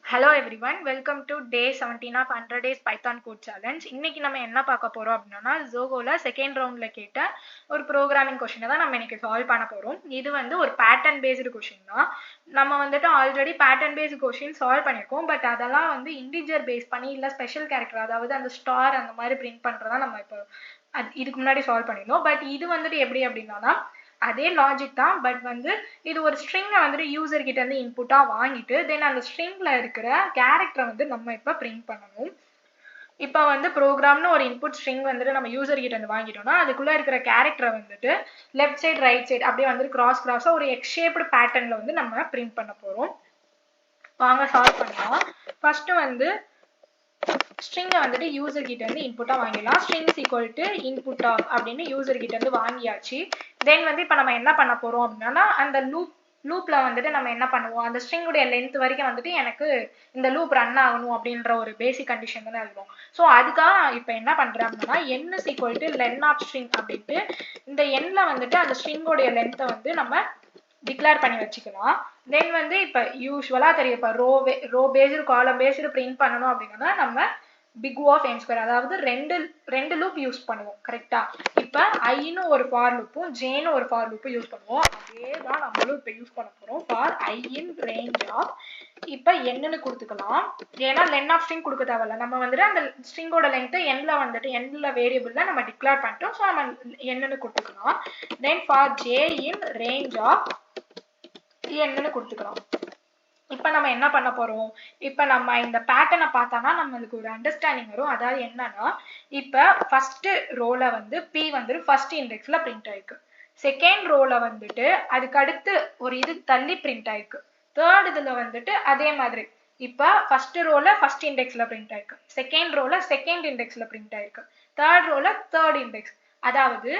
Hello everyone, welcome to day 17 of 100 days Python code challenge. இன்னைக்கு நம்ம என்ன பார்க்க போறோம் அப்படின்னா Zohoல செகண்ட் ரவுண்ட்ல கேட்ட ஒரு ப்ரோக்ராமிங் கொஸ்டினை தான் நம்ம இன்னைக்கு சால்வ் பண்ண போறோம். இது வந்து ஒரு பேட்டர்ன் பேஸ்டு கொஸ்டின் தான். நம்ம வந்துட்டு already pattern based question solve பண்ணியிருக்கோம். பட் அதெல்லாம் வந்து இன்டிஜர் பேஸ் பண்ணி இல்லை ஸ்பெஷல் கேரக்டர், அதாவது அந்த ஸ்டார் அந்த மாதிரி பிரிண்ட் பண்றதா நம்ம இப்போ இதுக்கு முன்னாடி சால்வ் பண்ணியிருந்தோம். பட் இது வந்துட்டு எப்படி அப்படின்னா அதே லாஜிக் தான். பட் வந்து இது ஒரு ஸ்ட்ரிங்கை வந்துட்டு யூசர் கிட்ட இருந்து இன்புட்டா வாங்கிட்டு தென் அந்த ஸ்ட்ரிங்ல இருக்கிற கேரக்டரை வந்து நம்ம இப்ப பிரிண்ட் பண்ணணும். இப்ப வந்து ப்ரோக்ராம்னு ஒரு இன்புட் ஸ்ட்ரிங் வந்துட்டு நம்ம யூசர் கிட்ட இருந்து வாங்கிட்டோம்னா அதுக்குள்ள இருக்கிற கேரக்டரை வந்துட்டு லெஃப்ட் சைடு ரைட் சைடு அப்படியே வந்து கிராஸா ஒரு எக்ஸ் ஷேப்டு பேட்டர்ன்ல வந்து நம்ம பிரிண்ட் பண்ண போறோம். வாங்க சால்வ் பண்ணலாம். ஃபர்ஸ்ட் வந்து ஸ்ட்ரிங்கை வந்துட்டு யூசர் கிட்ட இருந்து இன்புட்டா வாங்கிடலாம். String is equal to input of அப்படின்னு யூசர் கிட்ட இருந்து வாங்கியாச்சு. தென் வந்து இப்போ நம்ம என்ன பண்ண போறோம் அப்படின்னா அந்த லூப்ல வந்துட்டு நம்ம என்ன பண்ணுவோம், அந்த ஸ்ட்ரிங்குடைய லென்த் வரைக்கும் வந்துட்டு எனக்கு இந்த லூப் ரன் ஆகணும் அப்படின்ற ஒரு பேசிக் கண்டிஷன் தானே இருக்கும். ஸோ அதுக்காக இப்போ என்ன பண்றேன் அப்படின்னா n is equal to len of string அப்படின்ட்டு இந்த எண்ல வந்துட்டு அந்த ஸ்ட்ரிங்கோடைய லென்த்தை வந்து நம்ம டிக்ளேர் பண்ணி வச்சுக்கலாம். தென் வந்து இப்போ யூஸ்வலா தெரியும், இப்போ row based column based print பண்ணணும் அப்படின்னா நம்ம big O of n square, அதாவது ரெண்டு லூப் யூஸ் பண்ணுவோம். கரெக்டா? இப்போ ஐன்னு ஒரு ஃபார் லூப்பும் ஜேன்னு ஒரு ஃபார் லூப்பும் யூஸ் பண்ணுவோம். அதே தான் நம்மளும் இப்போ யூஸ் பண்ண போறோம். For I in range of இப்போ என்னன்னு கொடுத்துக்கலாம். ஏன்னா லென் ஆஃப் ஸ்ட்ரிங் கொடுக்க தேவையில்ல, நம்ம வந்துட்டு அந்த ஸ்ட்ரிங்கோட லென்த் எண்ட்ல வேரியபிள்ல நம்ம டிக்ளேர் பண்ணிட்டோம். ஸோ நம்ம என்னன்னு கொடுத்துக்கலாம். Then for j in range of என்னன்னு கொடுத்துக்கலாம். இப்ப நம்ம என்ன பண்ண போறோம், இப்ப நம்ம இந்த பேட்டர்னை பார்த்தோம்னா நம்மளுக்கு ஒரு அண்டர்ஸ்டாண்டிங் வரும். அதாவது என்னன்னா இப்ப ஃபர்ஸ்ட் ரோல வந்து பி வந்து ஃபர்ஸ்ட் இண்டெக்ஸ்ல பிரிண்ட் ஆயிருக்கு. செகண்ட் ரோல வந்துட்டு அதுக்கு அடுத்து ஒரு இது தள்ளி பிரிண்ட் ஆயிருக்கு. தேர்ட் இதுல வந்துட்டு அதே மாதிரி இப்ப ஃபர்ஸ்ட் ரோல ஃபர்ஸ்ட் இண்டெக்ஸ்ல பிரிண்ட் ஆயிருக்கு, செகண்ட் ரோல செகண்ட் இண்டெக்ஸ்ல பிரிண்ட் ஆயிருக்கு, தேர்ட் ரோல தேர்ட் இண்டெக்ஸ். அதாவது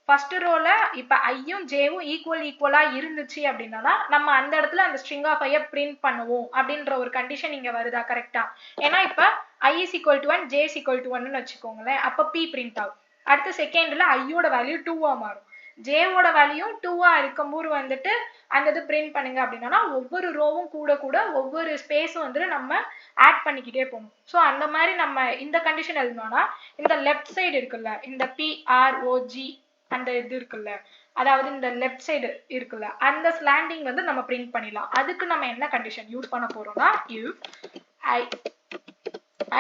ஃபர்ஸ்ட் ரோல இப்ப ஐயும் ஜேவும் ஈக்குவலா இருந்துச்சு அப்படின்னா நம்ம அந்த இடத்துல அந்த ஸ்ட்ரிங் ஆஃப் ஐய பிரிண்ட் பண்ணுவோம் அப்படின்ற ஒரு கண்டிஷன் இங்க வருதா? கரெக்டா? ஏன்னா இப்ப I is equal to 1 J is equal to 1 வச்சுக்கோங்களேன். அப்ப பி பிரிண்ட் ஆகும். அடுத்த செகண்ட்ல ஐயோட வேல்யூ 2 மாறும், ஜேவோட வேல்யூ 2 இருக்கும்போது வந்துட்டு அந்த இது பிரிண்ட் பண்ணுங்க அப்படின்னா ஒவ்வொரு ரோவும் கூட ஒவ்வொரு ஸ்பேஸும் வந்துட்டு நம்ம ஆட் பண்ணிக்கிட்டே போகணும். ஸோ அந்த மாதிரி நம்ம இந்த கண்டிஷன் எழுதணும்னா இந்த லெஃப்ட் சைடு இருக்குல்ல, இந்த PROG அந்த இது இருக்குல்ல, அதாவது இந்த லெஃப்ட் சைடு இருக்குல்ல, அந்த ஸ்லாண்டிங் வந்து நம்ம பிரிண்ட் பண்ணிடலாம். அதுக்கு நம்ம என்ன கண்டிஷன் யூஸ் பண்ண போறோம்னா இஃப்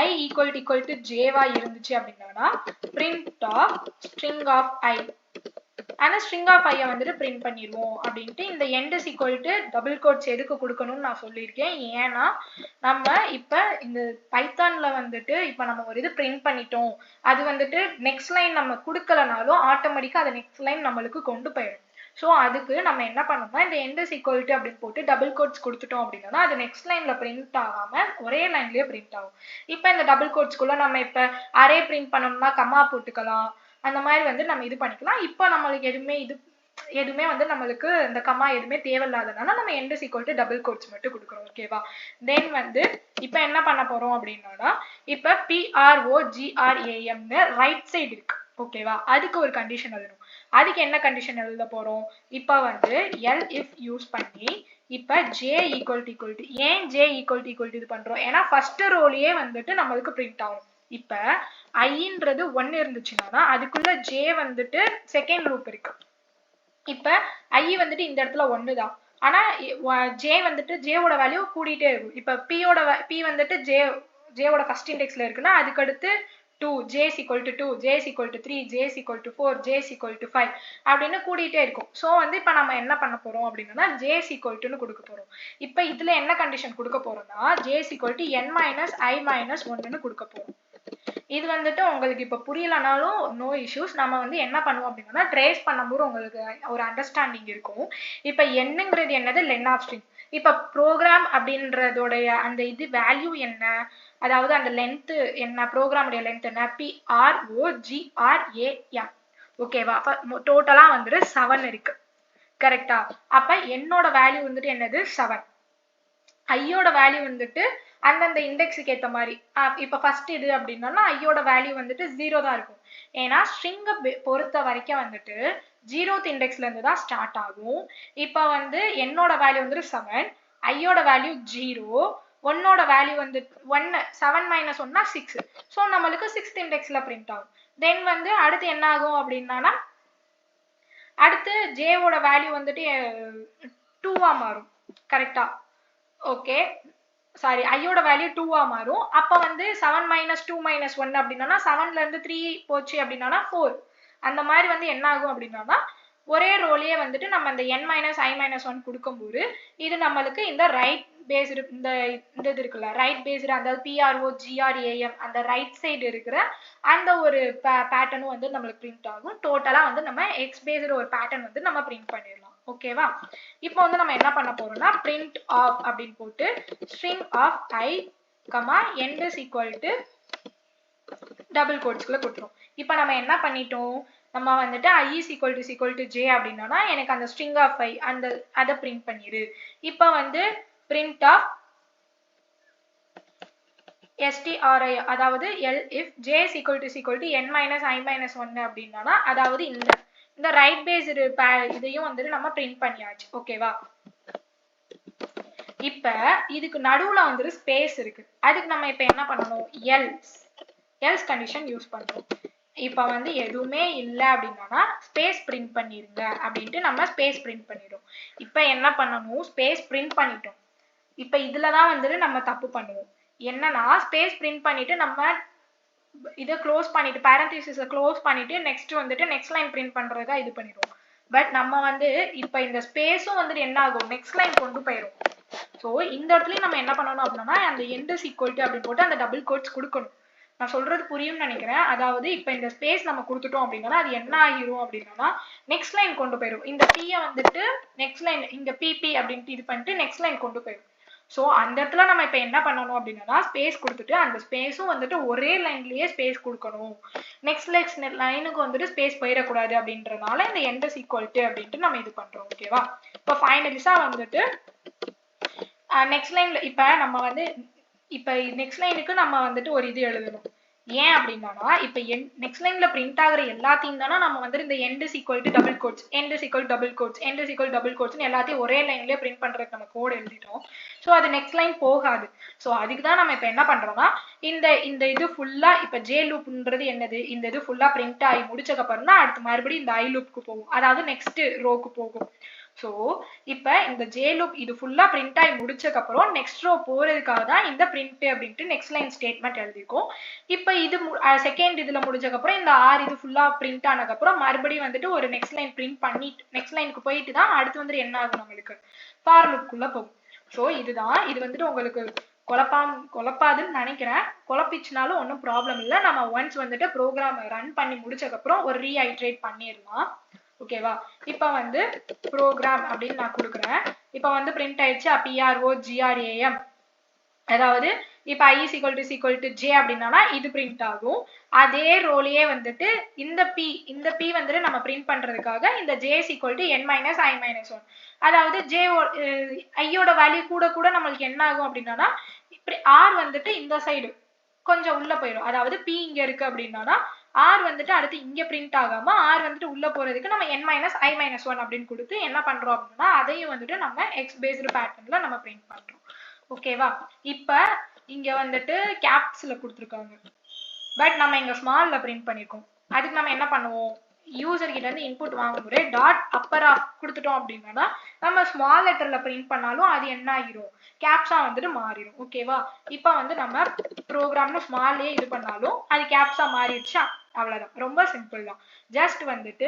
ஐ ஈக்குவல் டு ஜேவா இருந்துச்சு அப்படின்னா print of string of I, அந்த ஸ்ட்ரிங் ஆஃப் ஐயை வந்துட்டு பிரிண்ட் பண்ணிடுவோம் அப்படின்ட்டு இந்த end is equal to double quotes எதுக்கு கொடுக்கணும்னு நான் சொல்லியிருக்கேன். ஏன்னா நம்ம இப்ப இந்த பைத்தான்ல வந்துட்டு இப்ப நம்ம ஒரு இது பிரிண்ட் பண்ணிட்டோம், அது வந்துட்டு நெக்ஸ்ட் லைன் நம்ம கொடுக்கலனாலும் ஆட்டோமேட்டிக்கா அது நெக்ஸ்ட் லைன் நம்மளுக்கு கொண்டு போயிடும். ஸோ அதுக்கு நம்ம என்ன பண்ணோம்னா இந்த எண்ட் இஸ் ஈக்குவல் டு அப்படின்னு போட்டு டபுள் கோட்ஸ் கொடுத்துட்டோம் அப்படின்னா அது நெக்ஸ்ட் லைன்ல பிரிண்ட் ஆகாம ஒரே லைன்லயே பிரிண்ட் ஆகும். இப்ப இந்த டபுள் கோட்ஸ்குள்ள நம்ம இப்ப அரே பிரிண்ட் பண்ணோம்னா கம்மா போட்டுக்கலாம், அந்த மாதிரி வந்து நம்ம இது பண்ணிக்கலாம். இப்போ நம்மளுக்கு எதுவுமே வந்து நம்மளுக்கு இந்த கம்மா எதுவுமே தேவையில்லாதனால நம்ம end is equal to double quotes மட்டும் கொடுக்குறோம். ஓகேவா? தென் வந்து இப்போ என்ன பண்ண போறோம் அப்படின்னா இப்போ PROGRAM ரைட் சைடு இருக்கு. ஓகேவா? அதுக்கு ஒரு கண்டிஷன் எழுதணும். அதுக்கு என்ன கண்டிஷன் எழுத போறோம், இப்போ வந்து எல் இஃப் யூஸ் பண்ணி இப்ப ஜே ஈக்குவல் டு ஏன் ஜே ஈக்குவல் டு இது பண்றோம், ஏன்னா ஃபர்ஸ்ட் ரோலயே வந்துட்டு நம்மளுக்கு பிரிண்ட் ஆகும். இப்ப ஐன்றது 1 இருந்துச்சுன்னா அதுக்குள்ள ஜே வந்துட்டு செகண்ட் லூப் இருக்கு. இப்ப ஐ வந்துட்டு இந்த இடத்துல 1 தான், ஆனா ஜே வந்துட்டு ஜேவோட வேல்யூ கூடிட்டே இருக்கும். இப்ப பி வந்துட்டு ஜேவோட ஃபர்ஸ்ட் இண்டெக்ஸ்ல இருக்குன்னா அதுக்கு அடுத்து 2, j is equal to 2, j is equal to 3, j is equal to 4, j is equal to 5 அப்படின்னு கூடிட்டே இருக்கும். ஸோ வந்து இப்போ நம்ம என்ன பண்ண போறோம் அப்படின்னா j is equal to கொடுக்க போறோம். இப்போ இதுல என்ன கண்டிஷன் கொடுக்க போறோம்னா j is equal to n minus i minus 1 கொடுக்க போறோம். இது வந்துட்டு உங்களுக்கு இப்போ புரியலனாலும் நோ இஷ்யூஸ், நம்ம வந்து என்ன பண்ணுவோம் அப்படின்னா ட்ரேஸ் பண்ணும்போது உங்களுக்கு ஒரு அண்டர்ஸ்டாண்டிங் இருக்கும். இப்போ என்னங்கிறது என்னது, லென் ஆஃப் ஸ்ட்ரிங். இப்போ ப்ரோக்ராம் அப்படின்றதோடைய அந்த இது வேல்யூ என்ன, அதாவது அந்த லென்த் என்ன, ப்ரோக்ராமுடைய லென்த் என்ன, PROGRAM. ஓகேவா? டோட்டலா வந்துட்டு 7 இருக்கு. கரெக்டா? அப்ப என்னோட வேல்யூ வந்துட்டு என்னது 7, ஐயோட வேல்யூ வந்துட்டு அந்தந்த இண்டெக்ஸுக்கு ஏற்ற மாதிரி இப்போ ஃபர்ஸ்ட் இது அப்படின்னா ஐயோட வேல்யூ வந்துட்டு 0 தான் இருக்கும். ஏன்னா ஸ்ட்ரிங்கை பொறுத்த வரைக்கும் வந்துட்டு 0th இண்டெக்ஸ்ல இருந்து தான் ஸ்டார்ட் ஆகும். இப்போ வந்து என்னோட வேல்யூ வந்துட்டு 7, ஐயோட வேல்யூ 0, 1ஓட வேல்யூ வந்து 1 7 - 1 6. ஸோ நம்மளுக்கு 6th இண்டெக்ஸ்ல பிரிண்ட் ஆகும். தென் வந்து அடுத்து என்ன ஆகும் அப்படின்னா அடுத்து ஜேவோட வேல்யூ வந்துட்டு 2ஆ மாறும். கரெக்டா? ஓகே, சாரி, ஐயோட வேல்யூ 2ஆ மாறும். அப்ப வந்து 7 - 2 - 1 அப்படின்னா 7ல இருந்து 3 போச்சு அப்படின்னா 4. அந்த மாதிரி வந்து என்ன ஆகும் அப்படின்னா ஒரே ரோலையே வந்துட்டு நம்ம அந்த n - i - 1 கொடுக்கும்போது இது நம்மளுக்கு இந்த ரைட் பேஸ்டு இந்த இது இருக்குல்ல, ரைட் பேஸ்டு, அதாவது PROGRAM அந்த ரைட் சைடு இருக்கிற அந்த ஒரு பேட்டர்னும் வந்து நம்மளுக்கு பிரிண்ட் ஆகும். டோட்டலா வந்து நம்ம எக்ஸ் பேஸ்டு ஒரு பேட்டர்ன் வந்து நம்ம பிரிண்ட் பண்ணிடலாம். ஓகேவா? இப்போ வந்து நம்ம என்ன பண்ண போறோம்னா print of அப்படின்னு போட்டு string of I, end is equal to double கோட்ஸ்குள்ள கொடுத்துரும். இப்போ நம்ம என்ன பண்ணிட்டோம், நம்ம வந்துட்டு I is equal to j அப்படின்னா எனக்கு அந்த string of I அந்த அதை பிரிண்ட் பண்ணிடு. இப்போ வந்து print of stri, அதாவது if j is equal to n - i - 1 அப்படின்னா அதாவது இந்த ரைட் பேஸ்டு இதையும் வந்துட்டு நம்ம பிரிண்ட் பண்ணியாச்சு. ஓகேவா? இப்ப இதுக்கு நடுவுல வந்துட்டு ஸ்பேஸ் இருக்கு. அதுக்கு நம்ம இப்ப என்ன பண்ணணும், எல்ஸ் கண்டிஷன் யூஸ் பண்றோம். இப்ப வந்து எதுவுமே இல்லை அப்படின்னா ஸ்பேஸ் பிரிண்ட் பண்ணிருங்க அப்படின்ட்டு நம்ம ஸ்பேஸ் பிரிண்ட் பண்ணிடும். இப்ப என்ன பண்ணணும், ஸ்பேஸ் பிரிண்ட் பண்ணிட்டோம். இப்ப இதுலதான் வந்துட்டு நம்ம தப்பு பண்ணுவோம். என்னன்னா ஸ்பேஸ் பிரிண்ட் பண்ணிட்டு நம்ம இதை க்ளோஸ் பண்ணிட்டு பேரந்தீசிஸை க்ளோஸ் பண்ணிட்டு நெக்ஸ்ட் வந்துட்டு நெக்ஸ்ட் லைன் பிரிண்ட் பண்றதா இது பண்ணிடுவோம். பட் நம்ம வந்து இப்ப இந்த ஸ்பேஸும் வந்துட்டு என்ன ஆகும், நெக்ஸ்ட் லைன் கொண்டு போயிடும். ஸோ இந்த இடத்துலயும் நம்ம என்ன பண்ணணும் அப்படின்னா அந்த end is equal to அப்படி போட்டு அந்த டபுள் கோட்ஸ் கொடுக்கணும். நான் சொல்றது புரியும்னு நினைக்கிறேன். அதாவது இப்ப இந்த ஸ்பேஸ் நம்ம கொடுத்துட்டோம் அப்படின்னா அது என்ன ஆகிரும் அப்படின்னா நெக்ஸ்ட் லைன் கொண்டு போயிடும். இந்த p வந்துட்டு நெக்ஸ்ட் லைன் இங்க pp அப்படின்ட்டு இது பண்ணிட்டு நெக்ஸ்ட் லைன் கொண்டு போயிடும். ஸோ அந்த இடத்துல நம்ம இப்ப என்ன பண்ணணும் அப்படின்னா ஸ்பேஸ் கொடுத்துட்டு அந்த ஸ்பேஸும் வந்துட்டு ஒரே லைன்லயே ஸ்பேஸ் கொடுக்கணும். நெக்ஸ்ட் லைனுக்கு வந்துட்டு ஸ்பேஸ் போயிடக்கூடாது அப்படின்றதுனால இந்த end is equal to அப்படின்ட்டு நம்ம இது பண்றோம். ஓகேவா? இப்போ ஃபைனலிஸா வந்துட்டு நெக்ஸ்ட் லைன்ல இப்ப நம்ம வந்து இப்ப நெக்ஸ்ட் லைனுக்கு நம்ம வந்துட்டு ஒரு இது எழுதணும். ஏன் அப்படின்னா இப்ப நெக்ஸ்ட் லைன்ல பிரிண்ட் ஆகுற எல்லாத்தையும் தானே நம்ம வந்து இந்த end is equal to double quotes, end is equal to double quotes, end is equal to double கோட்ஸ்னு எல்லாத்தையும் ஒரே லைன்லயே பிரிண்ட் பண்றதுக்கு நம்ம கோட் எழுதிட்டோம். ஸோ அது நெக்ஸ்ட் லைன் போகாது. ஸோ அதுக்கு தான் நம்ம இப்ப என்ன பண்றோம்னா இந்த இது ஃபுல்லா இப்ப ஜே லூப்ன்றது என்னது, இந்த இது ஃபுல்லா பிரிண்ட் ஆகி முடிச்சதுக்கு அப்புறம் தான் அடுத்து மறுபடியும் இந்த ஐ லூப்க்கு போகும், அதாவது நெக்ஸ்ட் ரோக்கு போகும். ஸோ இப்ப இந்த ஜே லூப் இது ஃபுல்லா பிரிண்ட் ஆகி முடிச்சதுக்கு அப்புறம் நெக்ஸ்ட் ரோ போறதுக்காக தான் இந்த பிரிண்ட் அப்படின்ட்டு நெக்ஸ்ட் லைன் ஸ்டேட்மெண்ட் எழுதிருக்கோம். இப்ப இது செகண்ட் இதுல முடிஞ்சதுக்கு அப்புறம் இந்த ஆர் இது ஃபுல்லா பிரிண்ட் ஆனதுக்கு அப்புறம் மறுபடியும் வந்துட்டு ஒரு நெக்ஸ்ட் லைன் பிரிண்ட் பண்ணிட்டு நெக்ஸ்ட் லைனுக்கு போயிட்டு தான் அடுத்து வந்துட்டு என்ன ஆகும், நம்மளுக்கு ஃபார் லூப்குள்ள போகும். ஸோ இதுதான் இது வந்துட்டு உங்களுக்கு குழப்பாதுன்னு நினைக்கிறேன். குழப்பிச்சுனாலும் ஒன்றும் ப்ராப்ளம் இல்லை. நம்ம ஒன்ஸ் வந்துட்டு ப்ரோக்ராம் ரன் பண்ணி முடிச்சதுக்கு அப்புறம் ஒரு ரீஐட்ரேட் பண்ணிடலாம். ஓகேவா? இப்ப வந்து ப்ரோக்ராம் அப்படின்னு நான் கொடுக்குறேன். இப்ப வந்து பிரிண்ட் ஆயிடுச்சு PROGRAM, அதாவது இப்ப I is equal to j அப்படின்னா இது பிரிண்ட் ஆகும். அதே ரோலையே வந்துட்டு இந்த p வந்துட்டு நம்ம பிரிண்ட் பண்றதுக்காக இந்த j is equal to n - i - 1, அதாவது j ஐயோட வேல்யூ கூட கூட நம்மளுக்கு என்ன ஆகும் அப்படின்னா r வந்துட்டு இந்த சைடு கொஞ்சம் உள்ள போயிடும். அதாவது p இங்க இருக்கு அப்படின்னா r வந்துட்டு அடுத்து இங்க பிரிண்ட் ஆகாம r வந்துட்டு உள்ள போறதுக்கு நம்ம n - i - 1 அப்படின்னு கொடுத்து என்ன பண்றோம் அப்படின்னா அதையும் வந்துட்டு நம்ம எக்ஸ் பேஸ்டு பேட்டர்ன்ல நம்ம பிரிண்ட் பண்றோம். ஓகேவா? இப்ப இங்க வந்துட்டு கேப்ஸ்ல கொடுத்துருக்காங்க, பட் நம்ம இங்க ஸ்மால்ல பிரிண்ட் பண்ணிருக்கோம். அதுக்கு நம்ம என்ன பண்ணுவோம், யூசர் கிட்ட இருந்து இன்புட் வாங்கும்போது டாட் அப்பர் ஆஃப் கொடுத்துட்டோம் அப்படின்னா நம்ம ஸ்மால் லெட்டர்ல பிரிண்ட் பண்ணாலும் அது என்ன ஆகிரும், கேப்ஸா வந்துட்டு மாறிடும். ஓகேவா? இப்ப வந்து நம்ம ப்ரோக்ராம்னு ஸ்மால்லே இது பண்ணாலும் அது கேப்ஸா மாறிடுச்சா, அவ்வளவுதான். ரொம்ப சிம்பிள் தான். ஜஸ்ட் வந்துட்டு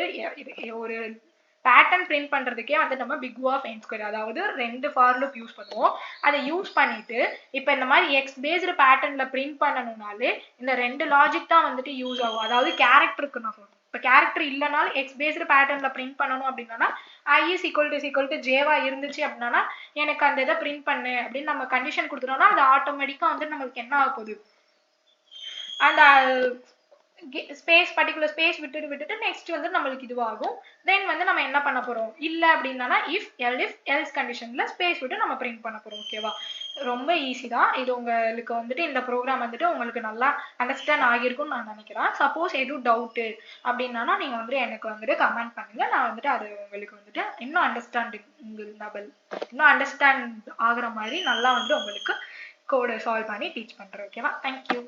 ஒரு பேட்டர்ன் பிரிண்ட் பண்றதுக்கே வந்து நம்ம பிக் ஆஃப் n ஸ்கொயர், அதாவது 2 ஃபார் லூப் யூஸ் பண்ணுவோம். அதை யூஸ் பண்ணிட்டு இப்ப இந்த மாதிரி எக்ஸ் பேஸ்டு பேட்டர்ன்ல பிரிண்ட் பண்ணணும்னாலே இந்த 2 லாஜிக் தான் வந்துட்டு யூஸ் ஆகும். அதாவது கேரக்டருக்கு நான் சொல்றேன். இப்ப கேரக்டர் இல்லைனாலும் எக்ஸ் பேஸ்டு பேட்டர்ன்ல பிரிண்ட் பண்ணணும் அப்படின்னா I is equal to ஜேவா இருந்துச்சு அப்படின்னா எனக்கு அந்த இதை பிரிண்ட் பண்ணு அப்படின்னு நம்ம கண்டிஷன் கொடுத்துட்டோம்னா அது ஆட்டோமேட்டிக்கா வந்து நம்மளுக்கு என்ன ஆக போகுது, அந்த ஸ்பேஸ் பர்டிகுலர் ஸ்பேஸ் விட்டுட்டு நெக்ஸ்ட் வந்து நம்மளுக்கு இதுவாகும். தென் வந்து நம்ம என்ன பண்ண போறோம், இல்ல அப்படின்னா if else கண்டிஷன்ல ஸ்பேஸ் விட்டு நம்ம பிரிண்ட் பண்ண போறோம். ஓகேவா? ரொம்ப ஈஸி தான் இது. உங்களுக்கு வந்துட்டு இந்த ப்ரோக்ராம் வந்துட்டு உங்களுக்கு நல்லா அண்டர்ஸ்டாண்ட் ஆகியிருக்கும்னு நான் நினைக்கிறேன். சப்போஸ் எதுவும் டவுட்டு அப்படின்னா நீங்க வந்துட்டு எனக்கு வந்துட்டு கமெண்ட் பண்ணுங்க. நான் வந்துட்டு அது உங்களுக்கு வந்துட்டு இன்னும் அண்டர்ஸ்டாண்ட் ஆகுற மாதிரி நல்லா வந்து உங்களுக்கு கோடை சால்வ் பண்ணி டீச் பண்றேன். ஓகேவா? தேங்க்யூ.